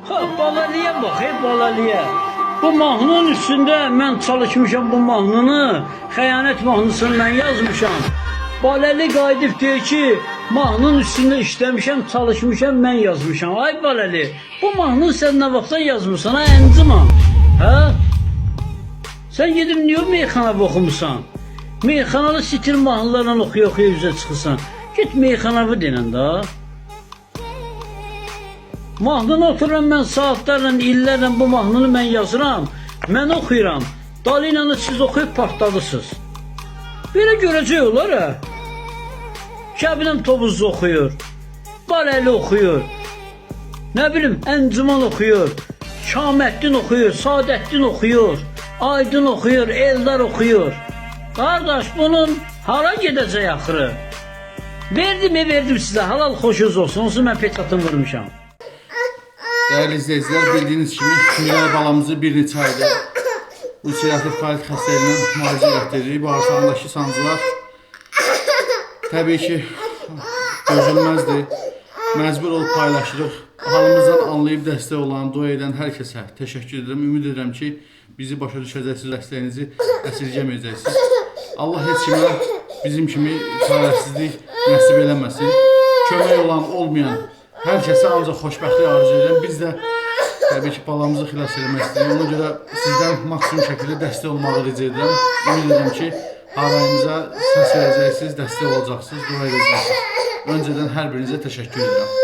Ha, balalıya bak, balalıya. Bu mahnının üstündə mən çalışmışam bu mahnını, xəyanət mahnısını mən yazmışam. Baləli qayıdıb deyir ki, mahnının üstündə işləmişəm, çalışmışam, mən yazmışam. Ay Baləli, bu mahnını sən nə vaxtdan yazmışsan, ha, əncima? Hə? Sən gedib niyə meyxanada oxumusan? Meyxanalı sitir mahnılarla oxuya-oxuya üzə çıxırsan. Git meyxanavı denən da. Mahnını otururam mən saatlərlə, illərlə bu mahnını mən yazıram, mən oxuyuram. Dalı siz oxuyub partladısınız. Belə görəcək olar ha. Şəbnəm Tovuzlu oxuyur, Baləli oxuyur, nə bilim Əncüman oxuyur, Şaməddin oxuyur, Sadəddin oxuyur, Aydın oxuyur, Eldar oxuyur. Qardaş, bunun hara gedəcək axırı? Verdim sizə, halal xoşunuz olsun, onsuz mən petratını vurmuşam. Değerli izleyiciler, bildiğiniz gibi Miray balamızı bir neçə aydır ulserativ kolit xəstəliyindən müalicə etdiririk. Bağırsağındakı sancılar təbii ki dözülməzdir. Məcbur olub paylaşırıq. Halımızdan anlayıb dəstək olan, dua edən hər kəsə təşəkkür edirəm. Ümid edirəm ki, bizi başa düşəcəksiniz, dəstəyinizi əsirgəməyəcəksiniz. Allah heç kimə bizim kimi çarəsizlik nəsib eləməsin. Kömək olan, olmayan hər kəsə ancaq xoşbəxtlik arzu edirəm. Biz də təbii ki, balamızı xilas eləmək istəyirik. Ona görə sizdən maksimum şəkildə dəstək olmağı rica edirəm. Ümid edirəm ki, harayımıza səs verəcəksiniz, dəstək olacaqsınız, dua edəcəksiniz. Öncədən hər birinizə təşəkkür edirəm.